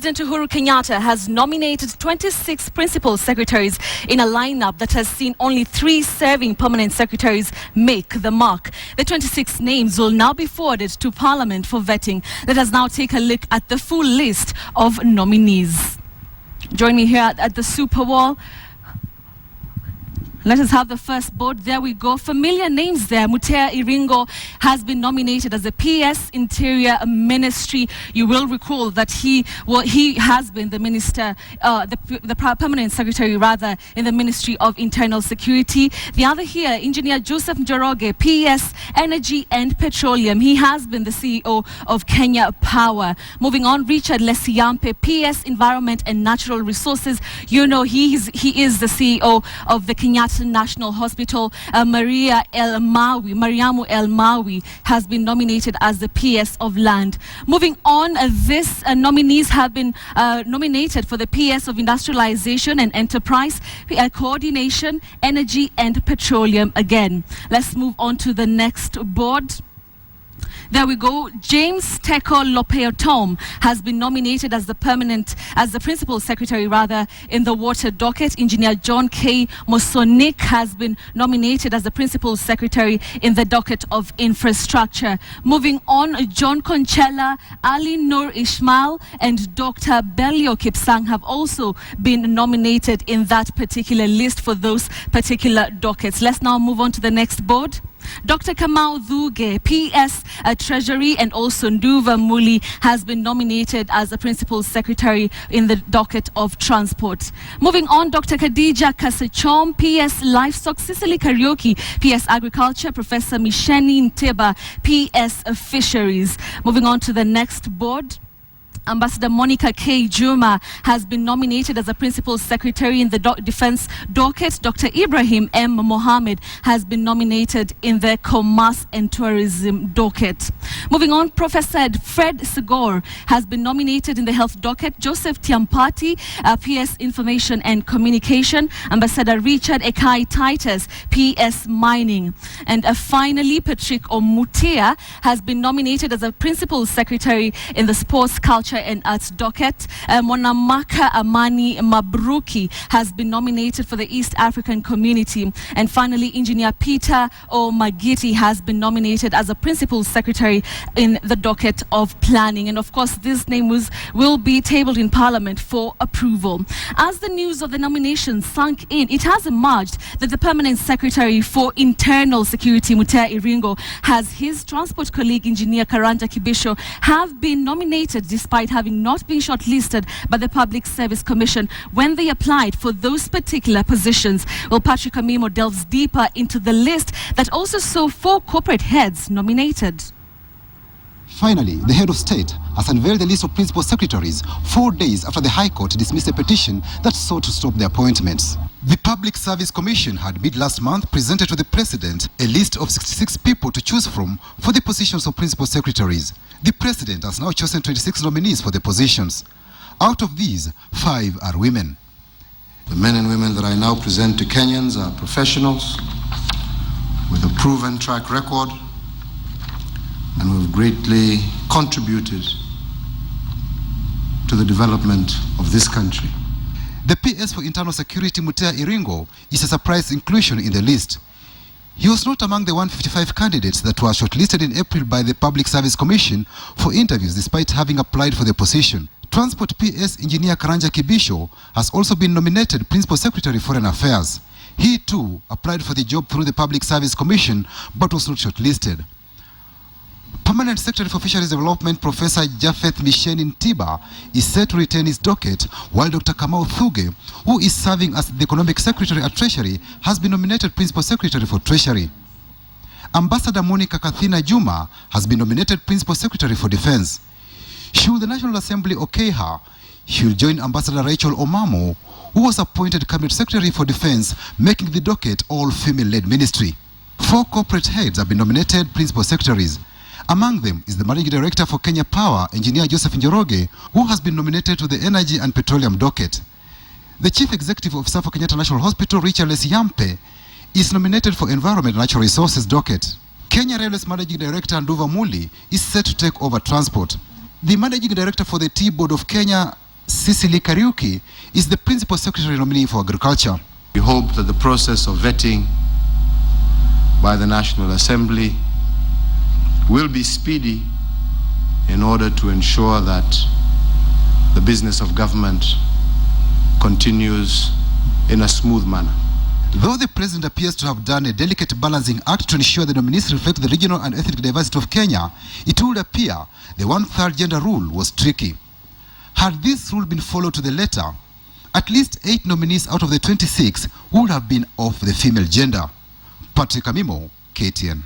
President Uhuru Kenyatta has nominated 26 principal secretaries in a lineup that has seen only 3 serving permanent secretaries make the mark. The 26 names will now be forwarded to Parliament for vetting. Let us now take a look at the full list of nominees. Join me here at the Super Wall. Let us have the first board. There we go. Familiar names there. Mutea Iringo has been nominated as the PS Interior Ministry. You will recall that he has been the minister, the permanent secretary rather, in the Ministry of Internal Security. The other here, Engineer Joseph Njoroge, PS Energy and Petroleum. He has been the CEO of Kenya Power. Moving on, Richard Lesiampe, PS Environment and Natural Resources. You know he is the CEO of the Kenyatta National Hospital. Mariamu El Mawi has been nominated as the PS of Land. Moving on, these nominees have been nominated for the PS of Industrialization and Enterprise, Coordination, Energy and Petroleum again. Let's move on to the next board. There we go. James Teko Lopeotom has been nominated as the principal secretary rather in the water docket. Engineer John K. Mosonik has been nominated as the principal secretary in the docket of infrastructure. Moving on, John Conchella, Ali Nur Ishmael and Dr. Belio Kipsang have also been nominated in that particular list for those particular dockets. Let's now move on to the next board. Dr. Kamau Dhuge, PS Treasury, and also Nduva Muli has been nominated as the Principal Secretary in the docket of Transport. Moving on, Dr. Khadija Kasechom, PS Livestock, Cicely Karaoke, PS Agriculture, Professor Misheni Nteba, PS Fisheries. Moving on to the next board. Ambassador Monica K. Juma has been nominated as a Principal Secretary in the Defense docket. Dr. Ibrahim M. Mohammed has been nominated in the Commerce and Tourism docket. Moving on, Professor Fred Sigor has been nominated in the Health docket. Joseph Tiampati, PS Information and Communication. Ambassador Richard Ekai Titus, PS Mining. And finally, Patrick Omutia has been nominated as a Principal Secretary in the Sports, Culture and Arts docket. Monamaka Amani Mabruki has been nominated for the East African Community. And finally, Engineer Peter O. Magiti has been nominated as a Principal Secretary in the docket of Planning. And of course, this name will be tabled in Parliament for approval. As the news of the nomination sunk in, it has emerged that the Permanent Secretary for Internal Security, Mutea Iringo, has his transport colleague, Engineer Karanja Kibisho, have been nominated despite having not been shortlisted by the Public Service Commission when they applied for those particular positions. Well, Patrick Amimo delves deeper into the list that also saw 4 corporate heads nominated. Finally, the head of state has unveiled the list of principal secretaries 4 days after the High Court dismissed a petition that sought to stop the appointments. The Public Service Commission had mid-last month presented to the President a list of 66 people to choose from for the positions of principal secretaries. The President has now chosen 26 nominees for the positions. Out of these, 5 are women. The men and women that I now present to Kenyans are professionals with a proven track record and who have greatly contributed to the development of this country. The PS for Internal Security, Mutea Iringo, is a surprise inclusion in the list. He was not among the 155 candidates that were shortlisted in April by the Public Service Commission for interviews despite having applied for the position. Transport PS Engineer Karanja Kibisho has also been nominated Principal Secretary Foreign Affairs. He too applied for the job through the Public Service Commission but was not shortlisted. Permanent Secretary for Fisheries Development, Professor Japheth Misheni Nteba, is set to retain his docket, while Dr. Kamau Dhuge, who is serving as the Economic Secretary at Treasury, has been nominated Principal Secretary for Treasury. Ambassador Monica Kathina Juma has been nominated Principal Secretary for Defense. Should the National Assembly okay her, she will join Ambassador Rachel Omamo, who was appointed Cabinet Secretary for Defense, making the docket all-female-led ministry. 4 corporate heads have been nominated Principal Secretaries. Among them is the Managing Director for Kenya Power, Engineer Joseph Njoroge, who has been nominated to the Energy and Petroleum docket. The Chief Executive Officer for Kenyatta National Hospital, Richard Lesiampe, is nominated for Environment and Natural Resources docket. Kenya Railways Managing Director Nduva Muli is set to take over transport. The Managing Director for the Tea Board of Kenya, Cicely Kariuki is the Principal Secretary nominee for Agriculture. We hope that the process of vetting by the National Assembly will be speedy in order to ensure that the business of government continues in a smooth manner. Though the President appears to have done a delicate balancing act to ensure the nominees reflect the regional and ethnic diversity of Kenya, it would appear the 1/3 gender rule was tricky. Had this rule been followed to the letter, at least 8 nominees out of the 26 would have been of the female gender. Patrick Amimo, KTN.